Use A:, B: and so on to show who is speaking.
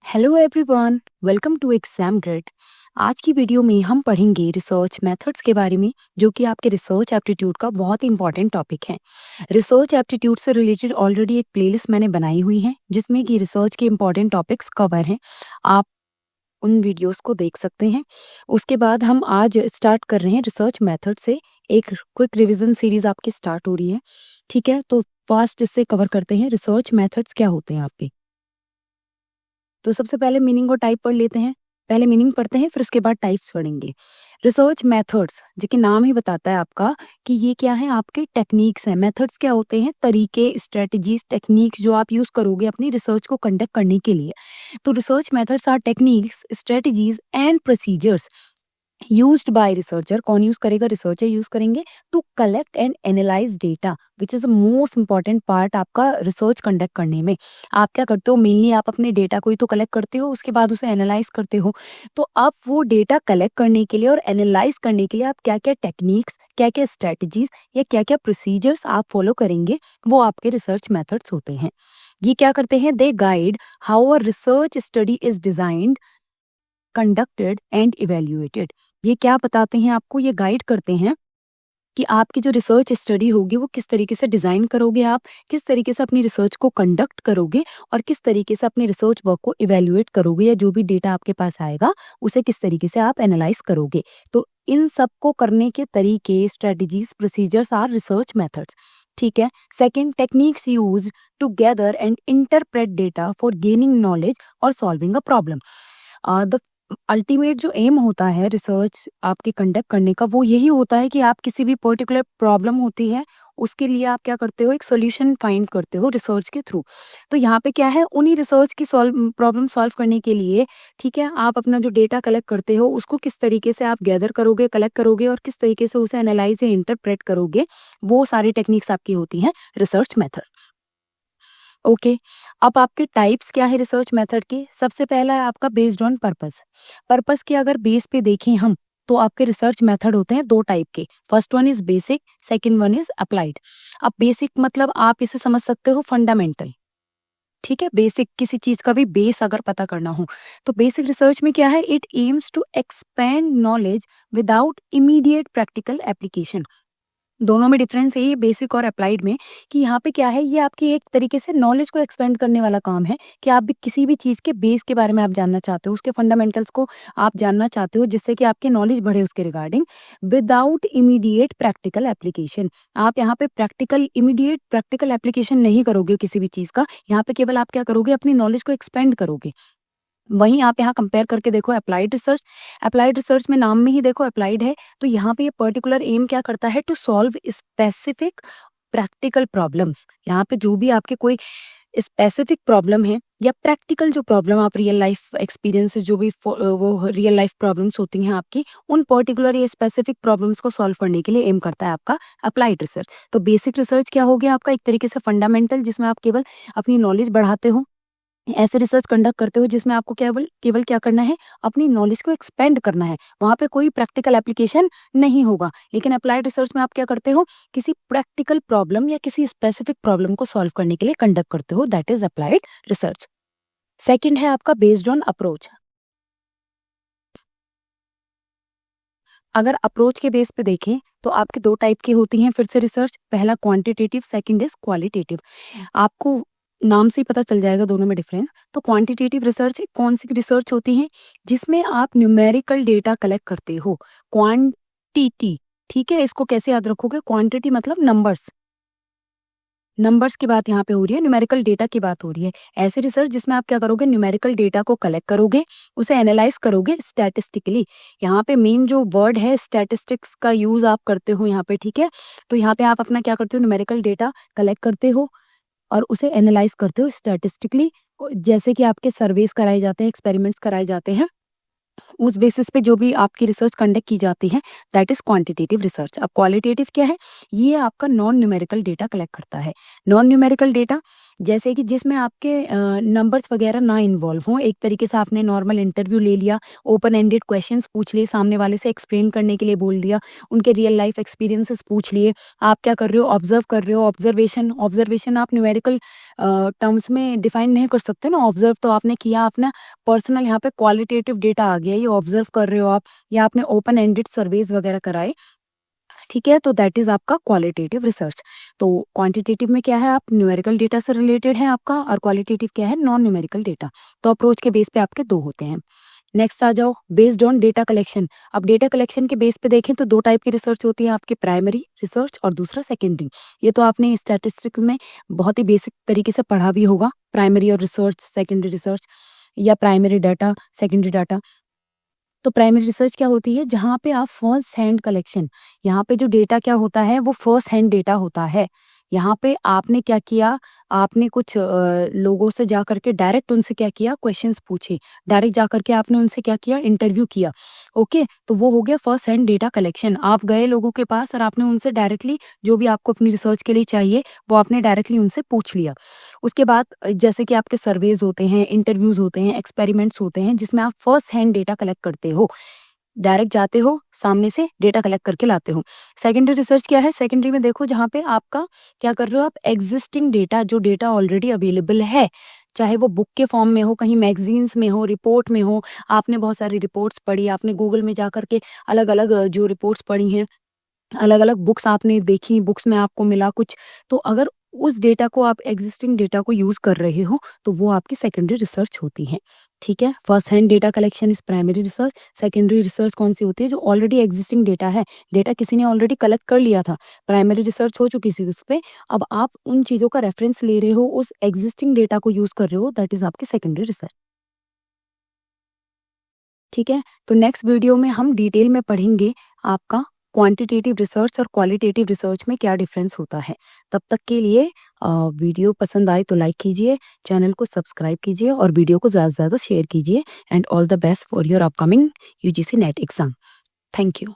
A: Hello everyone, welcome to Exam Grid. आज की video में हम पढ़ेंगे रिसर्च मेथड्स के बारे में, जो कि आपके रिसर्च एप्टीट्यूड का बहुत इंपॉर्टेंट टॉपिक है। रिसर्च एप्टीट्यूड से रिलेटेड ऑलरेडी एक प्लेलिस्ट मैंने बनाई हुई है, जिसमें कि रिसर्च के इंपॉर्टेंट टॉपिक्स कवर हैं। आप उन वीडियोस को देख सकते हैं। उसके बाद हम आज स्टार्ट कर रहे हैं रिसर्च मेथड से। एक क्विक रिवीजन सीरीज आपकी स्टार्ट हो रही है, ठीक है। तो फास्ट इससे कवर करते हैं रिसर्च मेथड्स क्या होते हैं आपके। तो सबसे पहले मीनिंग और टाइप पढ़ लेते हैं। पहले मीनिंग पढ़ते हैं, फिर उसके बाद टाइप्स पढ़ेंगे। रिसर्च मेथड्स, जो कि नाम ही बताता है आपका कि ये क्या है, आपके टेक्निक्स हैं। मेथड्स क्या होते हैं? तरीके, स्ट्रेटजीज, टेक्निक्स जो आप यूज करोगे अपनी रिसर्च को कंडक्ट करने के लिए। तो research methods are techniques, strategies and procedures used by researcher. कौन यूज करेगा? रिसर्चर यूज करेंगे to collect and analyse data, which is the most important part आपका रिसर्च कंडक्ट करने में। आप क्या करते हो? मेनली आप अपने डेटा को ही तो कलेक्ट करते हो, उसके बाद उसे एनालाइज करते हो। तो आप वो डेटा कलेक्ट करने के लिए और एनालाइज करने के लिए आप क्या क्या टेक्निक्स, क्या क्या स्ट्रेटजीज या क्या क्या प्रोसीजर्स आप फॉलो करेंगे, वो आपके रिसर्च मेथड्स होते हैं। ये क्या करते हैं? They guide how a research study is designed, conducted and evaluated. ये क्या बताते हैं आपको? ये गाइड करते हैं कि आपकी जो रिसर्च स्टडी होगी वो किस तरीके से डिजाइन करोगे, आप किस तरीके से अपनी रिसर्च को कंडक्ट करोगे और किस तरीके से अपनी रिसर्च वर्क को इवेल्युएट करोगे, या जो भी डेटा आपके पास आएगा उसे किस तरीके से आप एनालाइज करोगे। तो इन सब को करने के तरीके, strategies, procedures are research methods, ठीक है। Second, techniques use to gather and interpret data for gaining knowledge और solving a problem. The ultimate जो एम होता है रिसर्च आपके कंडक्ट करने का, वो यही होता है कि आप किसी भी पर्टिकुलर प्रॉब्लम होती है, उसके लिए आप क्या करते हो? एक सॉल्यूशन फाइंड करते हो रिसर्च के थ्रू। तो यहाँ पे क्या है, उन्हीं रिसर्च की प्रॉब्लम सॉल्व करने के लिए, ठीक है, आप अपना जो डेटा कलेक्ट करते हो उसको किस तरीके से आप गैदर करोगे, कलेक्ट करोगे और किस तरीके से उसे एनालाइज या इंटरप्रेट करोगे, वो सारी टेक्निक्स आपकी होती हैं रिसर्च मेथड। ओके, अब आपके टाइप्स क्या है रिसर्च मेथड के? सबसे पहला है आपका बेस्ड ऑन पर्पस। पर्पस के अगर बेस पे देखें हम, तो आपके रिसर्च मेथड होते हैं दो टाइप के। First one is basic, second one is applied. अब बेसिक मतलब आप इसे समझ सकते हो फंडामेंटल, ठीक है। बेसिक, किसी चीज का भी बेस अगर पता करना हो, तो बेसिक रिसर्च में क्या है? It aims to expand knowledge without immediate practical application. दोनों में डिफरेंस है ये बेसिक और अप्लाइड में, कि यहाँ पे क्या है, ये आपकी एक तरीके से नॉलेज को एक्सपेंड करने वाला काम है, कि आप भी किसी भी चीज़ के बेस के बारे में आप जानना चाहते हो, उसके फंडामेंटल्स को आप जानना चाहते हो, जिससे कि आपकी नॉलेज बढ़े उसके regarding, without immediate practical application. आप यहाँ पे इमीडिएट प्रैक्टिकल एप्लीकेशन नहीं करोगे किसी भी चीज़ का, यहाँ पे केवल आप क्या करोगे? अपनी नॉलेज को एक्सपेंड करोगे। वहीं आप यहाँ कंपेयर करके देखो अप्लाइड रिसर्च। अप्लाइड रिसर्च में नाम में ही देखो अप्लाइड है, तो यहाँ पे ये पर्टिकुलर एम क्या करता है? To solve specific practical problems. यहाँ पे जो भी आपके कोई स्पेसिफिक प्रॉब्लम है या प्रैक्टिकल जो प्रॉब्लम आप रियल लाइफ एक्सपीरियंस से, जो भी वो रियल लाइफ प्रॉब्लम्स होती हैं आपकी, उन पर्टिकुलर ये स्पेसिफिक प्रॉब्लम्स को सॉल्व करने के लिए एम करता है आपका अप्लाइड रिसर्च। तो बेसिक रिसर्च क्या हो गया आपका? एक तरीके से फंडामेंटल, जिसमें आप केवल अपनी नॉलेज बढ़ाते हो, ऐसे रिसर्च कंडक्ट करते हो जिसमें आपको केवल केवल क्या करना है? अपनी नॉलेज को एक्सपेंड करना है। वहां पे कोई प्रैक्टिकल एप्लीकेशन नहीं होगा। लेकिन अप्लाइड रिसर्च में आप क्या करते हो? किसी प्रैक्टिकल प्रॉब्लम या किसी स्पेसिफिक प्रॉब्लम को सॉल्व करने के लिए कंडक्ट करते हो, that is applied research. Second है आपका बेस्ड ऑन अप्रोच। अगर अप्रोच के बेस पे देखें तो आपके दो टाइप की होती हैं फिर से रिसर्च। पहला क्वांटिटेटिव, सेकंड इज क्वालिटेटिव। आपको नाम से ही पता चल जाएगा दोनों में डिफरेंस। तो क्वांटिटेटिव रिसर्च कौन सी रिसर्च होती है? जिसमें आप न्यूमेरिकल डेटा कलेक्ट करते हो। क्वांटिटी, ठीक है, इसको कैसे याद रखोगे? क्वांटिटी मतलब नंबर्स, नंबर्स की बात यहाँ पे हो रही है, न्यूमेरिकल डेटा की बात हो रही है। ऐसे रिसर्च जिसमें आप क्या करोगे? न्यूमेरिकल डेटा को कलेक्ट करोगे, उसे एनालाइज करोगे स्टैटिस्टिकली। यहाँ पे मेन जो वर्ड है स्टैटिस्टिक्स का यूज आप करते हो यहाँ पे, ठीक है। तो यहाँ पे आप अपना क्या करते हो? न्यूमेरिकल डेटा कलेक्ट करते हो और उसे एनालाइज करते हो स्टैटिस्टिकली। जैसे कि आपके सर्वेस कराए जाते हैं, एक्सपेरिमेंट्स कराए जाते हैं, उस बेसिस पे जो भी आपकी रिसर्च कंडक्ट की जाती है, दैट इज क्वांटिटेटिव रिसर्च। अब क्वालिटेटिव क्या है? ये आपका नॉन न्यूमेरिकल डेटा कलेक्ट करता है। नॉन न्यूमेरिकल डेटा जैसे कि जिसमें आपके नंबर्स वगैरह ना इन्वॉल्व हों। एक तरीके से आपने नॉर्मल इंटरव्यू ले लिया, ओपन एंडेड क्वेश्चंस पूछ लिए, सामने वाले से एक्सप्लेन करने के लिए बोल दिया, उनके रियल लाइफ एक्सपीरियंसेस पूछ लिए। आप क्या कर रहे हो, ऑब्जर्व कर रहे हो। ऑब्जर्वेशन आप न्यूमेरिकल टर्म्स में डिफाइन नहीं कर सकते ना। ऑब्जर्व तो आपने किया, अपना पर्सनल यहाँ पे क्वालिटेटिव डेटा आ गया, ये ऑब्जर्व कर रहे हो आप, या आपने ओपन एंडेड सर्वेज वगैरह कराए, ठीक है, तो दैट इज आपका क्वालिटेटिव रिसर्च। तो क्वांटिटेटिव में क्या है, आप न्यूमेरिकल डेटा से रिलेटेड है आपका, और क्वालिटेटिव क्या है, नॉन न्यूमेरिकल डेटा। तो अप्रोच के बेस पे आपके दो होते हैं। नेक्स्ट आ जाओ, बेस्ड ऑन डेटा कलेक्शन। अब डेटा कलेक्शन के बेस पे देखें तो दो टाइप की रिसर्च होती है आपकी, प्राइमरी रिसर्च और दूसरा सेकेंडरी। ये तो आपने स्टैटिस्टिक्स में बहुत ही बेसिक तरीके से पढ़ा भी होगा, प्राइमरी और रिसर्च, सेकेंडरी रिसर्च, या प्राइमरी डाटा, सेकेंडरी डाटा। तो प्राइमरी रिसर्च क्या होती है, जहाँ पे आप फर्स्ट हैंड कलेक्शन, यहाँ पे जो डेटा क्या होता है वो फर्स्ट हैंड डेटा होता है। यहाँ पे आपने क्या किया, आपने कुछ लोगों से जा करके डायरेक्ट उनसे क्या किया, क्वेश्चंस पूछे, डायरेक्ट जा करके आपने उनसे क्या किया, इंटरव्यू किया। ओके, तो वो हो गया फर्स्ट हैंड डेटा कलेक्शन। आप गए लोगों के पास और आपने उनसे डायरेक्टली जो भी आपको अपनी रिसर्च के लिए चाहिए वो आपने डायरेक्टली उनसे पूछ लिया। उसके बाद जैसे कि आपके सर्वेज होते हैं, इंटरव्यूज होते हैं, एक्सपेरिमेंट्स होते हैं, जिसमें आप फर्स्ट हैंड डेटा कलेक्ट करते हो, डायरेक्ट जाते हो, सामने से डेटा कलेक्ट करके लाते हो। सेकेंडरी रिसर्च क्या है, सेकेंडरी में देखो जहाँ पे आपका क्या कर रहे हो, आप एग्जिस्टिंग डेटा, जो डेटा ऑलरेडी अवेलेबल है, चाहे वो बुक के फॉर्म में हो, कहीं मैगजीन्स में हो, रिपोर्ट में हो, आपने बहुत सारी रिपोर्ट्स पढ़ी, आपने गूगल में जा करके अलग अलग जो रिपोर्ट्स पढ़ी हैं, अलग अलग बुक्स आपने देखी, बुक्स में आपको मिला कुछ, तो अगर उस डेटा को, आप एग्जिस्टिंग डेटा को यूज कर रहे हो, तो वो आपकी सेकेंडरी रिसर्च होती है। ठीक है, first hand data collection is primary research. Secondary research कौन सी होती है, जो ऑलरेडी एग्जिस्टिंग डेटा है, डेटा किसी ने ऑलरेडी कलेक्ट कर लिया था, प्राइमरी रिसर्च हो चुकी थी उस पे, अब आप उन चीजों का रेफरेंस ले रहे हो, उस एग्जिस्टिंग डेटा को यूज कर रहे हो, दैट इज आपकी सेकेंडरी रिसर्च। ठीक है, तो नेक्स्ट वीडियो में हम डिटेल में पढ़ेंगे आपका क्वांटिटेटिव रिसर्च और क्वालिटेटिव रिसर्च में क्या डिफरेंस होता है। तब तक के लिए वीडियो पसंद आए तो लाइक कीजिए, चैनल को सब्सक्राइब कीजिए और वीडियो को ज़्यादा से ज़्यादा शेयर कीजिए। And all the best for your upcoming UGC net exam. Thank you.